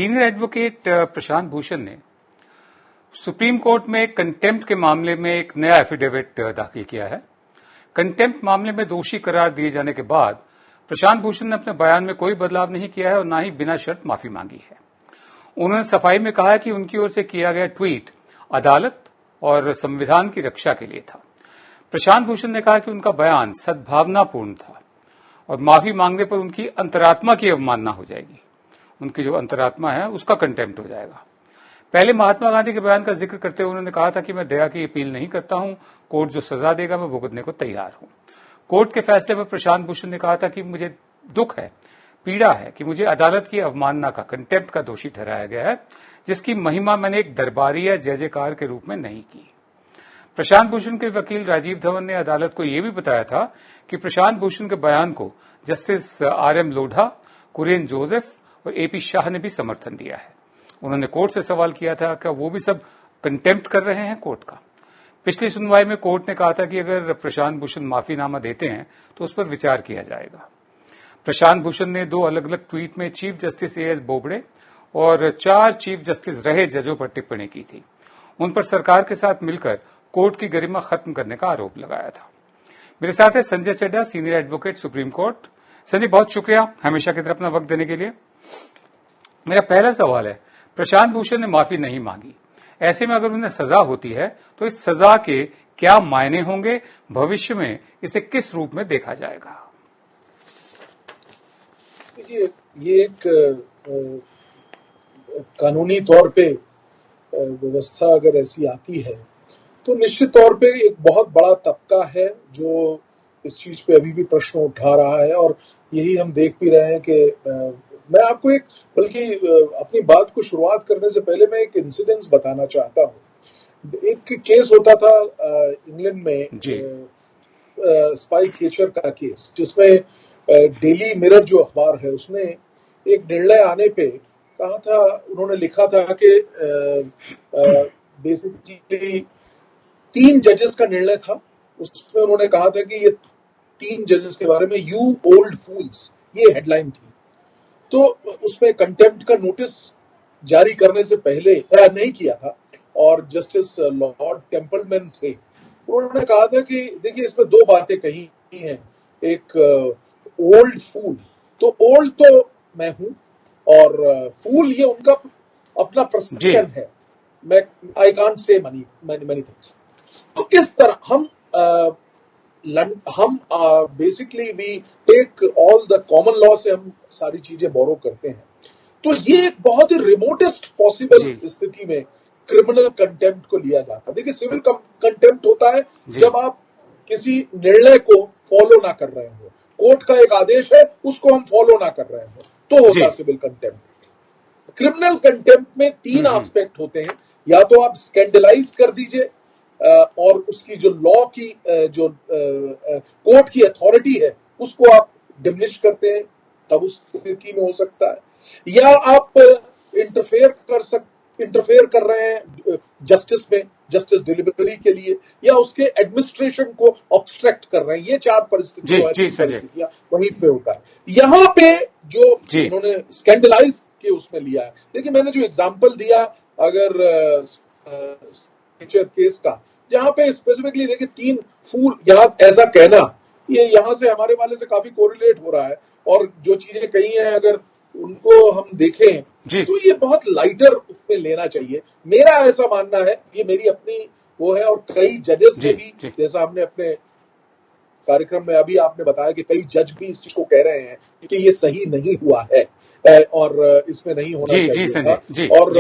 Senior advocate Prashant Bhushan ने supreme court में contempt के मामले में एक नया एफिडेविट दाखिल किया है। कंटेम्प्ट मामले में दोषी करार दिए जाने के बाद प्रशांत भूषण ने अपने बयान में कोई बदलाव नहीं किया है और न ही बिना शर्त माफी मांगी है। उन्होंने सफाई में कहा है कि उनकी ओर से किया गया ट्वीट अदालत और संविधान की रक्षा के लिए था। प्रशांत भूषण ने कहा कि उनका बयान सद्भावनापूर्ण था और माफी मांगने पर उनकी अंतरात्मा की अवमानना हो जाएगी। उनकी जो अंतरात्मा है उसका कंटेम्प्ट हो जाएगा। पहले महात्मा गांधी के बयान का जिक्र करते हुए उन्होंने कहा था कि मैं दया की अपील नहीं करता हूं, कोर्ट जो सजा देगा मैं भुगतने को तैयार हूं। कोर्ट के फैसले पर प्रशांत भूषण ने कहा था कि मुझे दुख है, पीड़ा है कि मुझे अदालत की अवमानना का, कंटेम्प्ट का दोषी ठहराया गया है, जिसकी महिमा मैंने एक दरबारी या जय जयकार के रूप में नहीं की। प्रशांत भूषण के वकील राजीव धवन ने अदालत को यह भी बताया था कि प्रशांत भूषण के बयान को जस्टिस आर.एम. लोढ़ा, कुरियन जोसेफ और ए.पी. शाह ने भी समर्थन दिया है। उन्होंने कोर्ट से सवाल किया था कि वो भी सब कंटेम्प्ट कर रहे हैं कोर्ट का। पिछली सुनवाई में कोर्ट ने कहा था कि अगर प्रशांत भूषण माफीनामा देते हैं तो उस पर विचार किया जाएगा। प्रशांत भूषण ने 2 अलग अलग ट्वीट में चीफ जस्टिस ए.एस. बोबड़े और 4 चीफ जस्टिस रहे जजों पर टिप्पणी की थी। उन पर सरकार के साथ मिलकर कोर्ट की गरिमा खत्म करने का आरोप लगाया था। मेरे साथ है Sanjay Chadha, senior advocate, supreme court. Sanjay, बहुत शुक्रिया हमेशा की तरह अपना वक्त देने के लिए। मेरा पहला सवाल है, प्रशांत भूषण ने माफी नहीं मांगी, ऐसे में अगर उन्हें सजा होती है तो इस सजा के क्या मायने होंगे, भविष्य में इसे किस रूप में देखा जाएगा? देखिए, ये एक कानूनी तौर पे व्यवस्था अगर ऐसी आती है तो निश्चित तौर पे एक बहुत बड़ा तबका है जो इस चीज पे अभी भी प्रश्न उठा रहा है और यही हम देख भी रहे हैं कि मैं आपको बल्कि अपनी बात को शुरुआत करने से पहले मैं एक इंसिडेंस बताना चाहता हूँ। एक केस होता था इंग्लैंड में, स्पाइक हेचर का केस, जिसमें डेली मिरर जो अखबार है उसने एक निर्णय आने पे कहा था, उन्होंने लिखा था कि बेसिकली 3 जजेस का निर्णय था। उसमें उन्होंने कहा था कि ये 3 जजेस के बारे में यू ओल्ड फूल्स, ये हेडलाइन थी। तो उसमें कंटेम्प्ट का नोटिस जारी करने से पहले नहीं किया था और जस्टिस लॉर्ड टेम्पलमैन थे। उन्होंने कहा था कि देखिए, इसमें 2 बातें कही हैं। एक ओल्ड फूल, तो ओल्ड तो मैं हूं और फूल ये उनका अपना परसेप्शन है। मैं I can't say many things. तो इस तरह हम basically we take all the common law से हम सारी चीजें बोरो करते हैं। तो ये एक बहुत ही रिमोटेस्ट पॉसिबल स्थिति में क्रिमिनल कंटेम्प्ट को लिया जाता है। देखिए, सिविल कंटेम्प्ट होता है जब आप किसी निर्णय को फॉलो ना कर रहे हो, कोर्ट का एक आदेश है उसको हम फॉलो ना कर रहे हो, तो होता सिविल कंटेम्प्ट। क्रिमिनल कंटेम्प्ट में 3 एस्पेक्ट होते हैं। या तो आप स्कैंडलाइज कर दीजिए और उसकी जो लॉ की जो कोर्ट की अथॉरिटी है उसको आप डिमिनिश करते हैं, तब उस स्थिति में हो सकता है। या आप इंटरफेयर कर रहे हैं जस्टिस में, जस्टिस डिलीवरी के लिए, या उसके एडमिनिस्ट्रेशन को ऑब्स्ट्रक्ट कर रहे हैं। ये 4 परिस्थितियां वहीं पे होता है। यहाँ पे जो इन्होंने स्कैंडलाइज के उसमें लिया है, देखिए मैंने जो एग्जाम्पल दिया अगर केस का, जहां पे स्पेसिफिकली देखिए 3 फूल, यहाँ ऐसा कहना ये यहाँ से हमारे वाले से काफी कोरिलेट हो रहा है और जो चीजें कही हैं अगर उनको हम देखें तो ये बहुत लाइटर उसमें लेना चाहिए। मेरा ऐसा मानना है, ये मेरी अपनी वो है, और कई जजेस ने भी, जैसा हमने अपने कार्यक्रम में अभी आपने बताया कि कई जज भी इस चीज को कह रहे हैं कि ये सही नहीं हुआ है और इसमें नहीं होना चाहिए था। और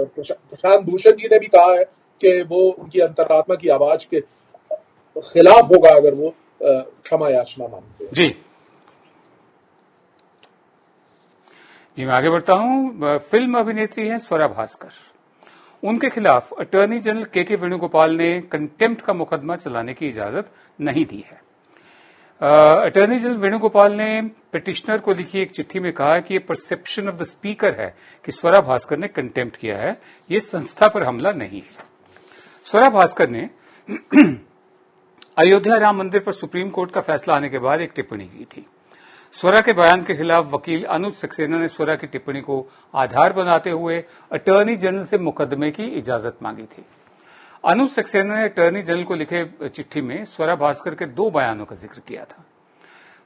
प्रशांत भूषण जी ने भी कहा है कि वो उनकी अंतरात्मा की आवाज के खिलाफ होगा अगर वो क्षमा याचना मांगते हैं। जी मैं आगे बढ़ता हूं। फिल्म अभिनेत्री हैं स्वरा भास्कर। उनके खिलाफ अटॉर्नी जनरल के वेणुगोपाल ने कंटेम्प्ट का मुकदमा चलाने की इजाजत नहीं दी है। अटॉर्नी जनरल वेणुगोपाल ने पिटिशनर को लिखी एक चिट्ठी में कहा कि ये परसेप्शन ऑफ द स्पीकर है कि स्वरा भास्कर ने कंटेम्प्ट किया है, ये संस्था पर हमला नहीं है। स्वरा भास्कर ने अयोध्या राम मंदिर पर सुप्रीम कोर्ट का फैसला आने के बाद एक टिप्पणी की थी। स्वरा के बयान के खिलाफ वकील अनुज सक्सेना ने स्वरा की टिप्पणी को आधार बनाते हुए अटॉर्नी जनरल से मुकदमे की इजाजत मांगी थी। अनुज सक्सेना ने अटॉर्नी जनरल को लिखे चिट्ठी में स्वरा भास्कर के 2 बयानों का जिक्र किया था।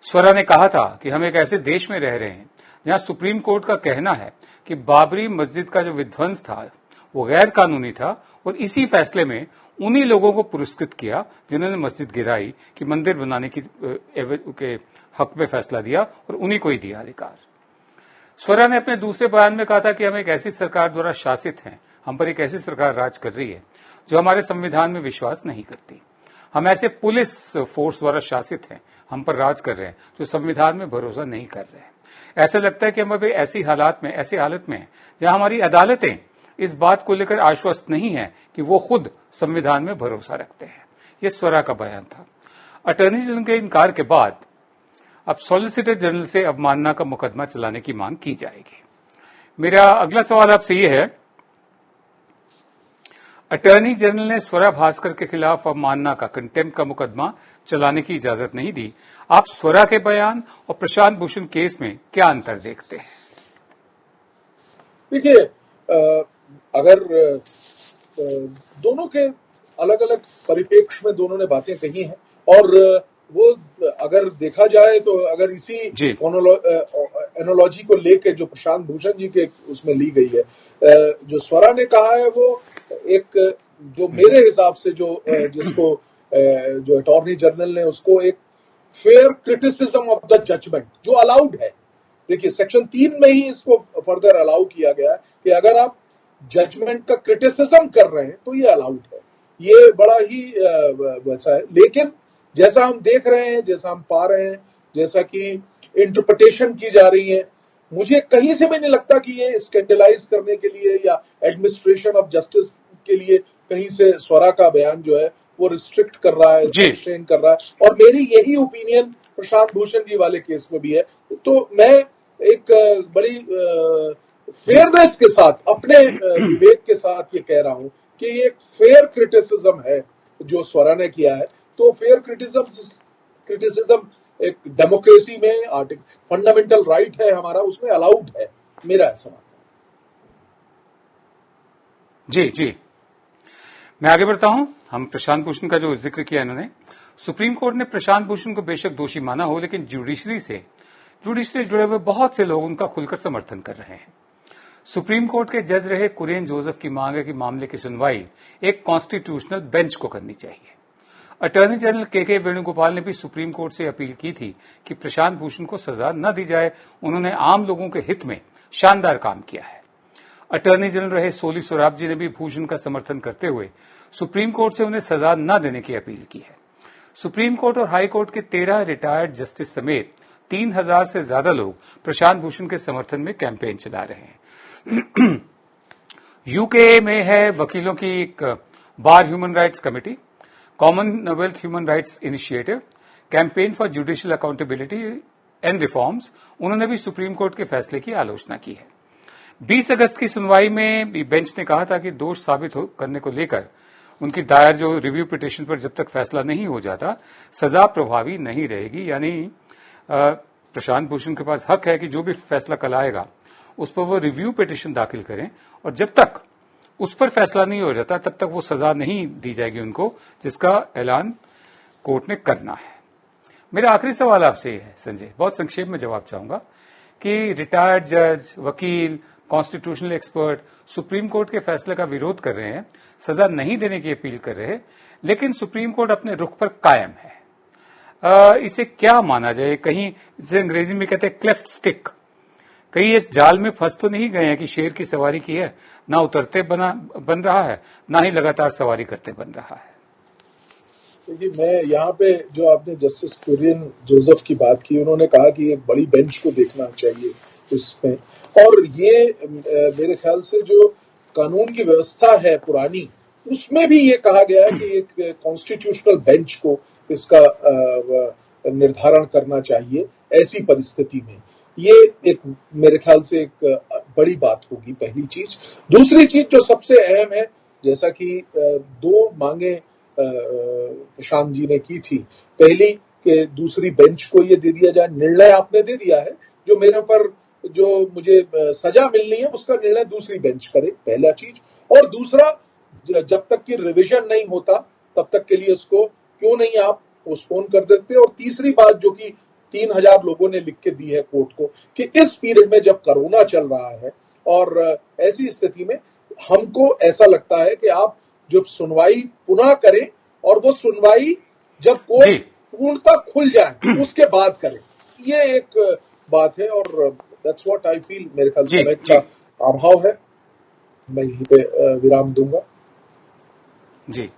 स्वरा ने कहा था कि हम एक ऐसे देश में रह रहे हैं जहां सुप्रीम कोर्ट का कहना है कि बाबरी मस्जिद का जो विध्वंस था वो गैर कानूनी था और इसी फैसले में उन्हीं लोगों को पुरस्कृत किया जिन्होंने मस्जिद गिराई कि मंदिर बनाने के हक में फैसला दिया और उन्हीं को ही दिया अधिकार। स्वरा ने अपने दूसरे बयान में कहा था कि हम एक ऐसी सरकार द्वारा शासित हैं, हम पर एक ऐसी सरकार राज कर रही है जो हमारे संविधान में विश्वास नहीं करती। हम ऐसे पुलिस फोर्स द्वारा शासित हैं, हम पर राज कर रहे हैं जो संविधान में भरोसा नहीं कर रहे हैं। ऐसा लगता है कि हम अभी ऐसी हालत में हैं जहां हमारी अदालतें इस बात को लेकर आश्वस्त नहीं है कि वो खुद संविधान में भरोसा रखते हैं। ये स्वरा का बयान था। अटॉर्नी जनरल के इनकार के बाद अब सॉलिसिटर जनरल से अवमानना का मुकदमा चलाने की मांग की जाएगी। मेरा अगला सवाल आपसे ये है, अटॉर्नी जनरल ने स्वरा भास्कर के खिलाफ अवमानना का कंटेम्प्ट का मुकदमा चलाने की इजाजत नहीं दी। आप स्वरा के बयान और प्रशांत भूषण केस में क्या अंतर देखते हैं? देखिए, अगर दोनों के अलग अलग परिप्रेक्ष्य में दोनों ने बातें कही हैं और वो अगर देखा जाए तो अगर इसी एनोलॉजी को लेके जो प्रशांत भूषण जी के उसमें ली गई है, जो स्वरा ने कहा है वो एक जो मेरे हिसाब से जिसको जो अटॉर्नी जनरल ने उसको एक fair criticism of the judgment जो अलाउड है। देखिए, सेक्शन 3 में ही इसको फर्दर अलाउ किया गया है कि अगर आप जजमेंट का क्रिटिसिज्म कर रहे हैं तो ये अलाउड है। ये बड़ा ही वैसा है, लेकिन जैसा हम देख रहे हैं, जैसा हम पा रहे हैं, जैसा कि इंटरप्रिटेशन की जा रही है, मुझे कहीं से भी नहीं लगता कि ये स्कैंडलाइज करने के लिए या एडमिनिस्ट्रेशन ऑफ जस्टिस के लिए कहीं से स्वरा का बयान जो है वो रिस्ट्रिक्ट कर रहा है, रिस्ट्रेन कर रहा है। और मेरी यही ओपिनियन प्रशांत भूषण जी वाले केस में भी है। तो मैं एक बड़ी फेयरनेस के साथ, अपने विवेक के साथ ये कह रहा हूं कि ये एक फेयर क्रिटिसिज्म है जो स्वरा ने किया है। तो फेयर क्रिटिसिज्म एक डेमोक्रेसी में फंडामेंटल राइट है हमारा, उसमें अलाउड है, मेरा ऐसा मानना है। जी, मैं आगे बढ़ता हूं। हम प्रशांत भूषण का जो जिक्र किया इन्होंने, सुप्रीम कोर्ट ने प्रशांत भूषण को बेशक दोषी माना हो, लेकिन जुडिशरी से जुड़े हुए बहुत से लोग उनका खुलकर समर्थन कर रहे हैं। सुप्रीम कोर्ट के जज रहे कुरेन जोसेफ की मांग है कि मामले की सुनवाई एक कॉन्स्टिट्यूशनल बेंच को करनी चाहिए। अटॉर्नी जनरल के वेणुगोपाल ने भी सुप्रीम कोर्ट से अपील की थी कि प्रशांत भूषण को सजा न दी जाए। उन्होंने आम लोगों के हित में शानदार काम किया है। अटॉर्नी जनरल रहे सोली सोराब जी ने भी भूषण का समर्थन करते हुए सुप्रीम कोर्ट से उन्हें सजा न देने की अपील की है। सुप्रीम कोर्ट और हाई कोर्ट के 13 रिटायर्ड जस्टिस समेत 3000 से ज्यादा लोग प्रशांत भूषण के समर्थन में कैंपेन चला रहे हैं। यूके में है वकीलों की एक बार human rights committee, Commonwealth human rights initiative, campaign for judicial accountability and reforms. उन्होंने भी सुप्रीम कोर्ट के फैसले की आलोचना की है। 20 अगस्त की सुनवाई में बेंच ने कहा था कि दोष साबित करने को लेकर उनकी दायर जो रिव्यू पिटीशन पर जब तक फैसला नहीं हो जाता सजा प्रभावी नहीं रहेगी। यानी प्रशांत भूषण के पास हक है कि जो भी फैसला कल आएगा उस पर वो रिव्यू पिटीशन दाखिल करें, और जब तक उस पर फैसला नहीं हो जाता तब तक वो सजा नहीं दी जाएगी उनको, जिसका ऐलान कोर्ट ने करना है। मेरा आखिरी सवाल आपसे है संजय, बहुत संक्षेप में जवाब चाहूंगा कि रिटायर्ड जज, वकील, कॉन्स्टिट्यूशनल एक्सपर्ट सुप्रीम कोर्ट के फैसले का विरोध कर रहे हैं, सजा नहीं देने की अपील कर रहे हैं, लेकिन सुप्रीम कोर्ट अपने रुख पर कायम है। इसे क्या माना जाए? कहीं इसे अंग्रेजी में कहते हैं क्लेफ्ट स्टिक, कहीं इस जाल में फंस तो नहीं गए हैं कि शेर की सवारी की है, ना उतरते बन रहा है, ना ही लगातार सवारी करते बन रहा है। देखिए, मैं यहाँ पे जो आपने जस्टिस कुरियन जोसेफ की बात की, उन्होंने कहा कि एक बड़ी बेंच को देखना चाहिए इसमें, और ये मेरे ख्याल से जो कानून की व्यवस्था है पुरानी, उसमें भी ये कहा गया है कि एक कॉन्स्टिट्यूशनल बेंच को इसका निर्धारण करना चाहिए ऐसी परिस्थिति में। ये एक मेरे ख्याल से एक बड़ी बात होगी, पहली चीज। दूसरी चीज जो सबसे अहम है, जैसा कि 2 मांगे प्रशांत जी ने की थी। पहली कि दूसरी बेंच को ये दे दिया जाए। निर्णय आपने दे दिया है, जो मेरे पर जो मुझे सजा मिलनी है उसका निर्णय दूसरी बेंच करे, पहला चीज। और दूसरा, जब तक कि रिवीजन नहीं होता तब तक के लिए इसको क्यों नहीं आप पोस्टपोन कर देते। और तीसरी बात जो कि 3000 लोगों ने लिख के दी है कोर्ट को, कि इस पीरियड में जब कोरोना चल रहा है और ऐसी स्थिति में हमको ऐसा लगता है कि आप जब सुनवाई पुनः करें और वो सुनवाई जब कोर्ट पूर्णतः खुल जाए उसके बाद करें, ये एक बात है। और दैट्स व्हाट आई फील। मेरे ख्याल समय का अभाव है, मैं यहीं पे विराम दूंगा। जी।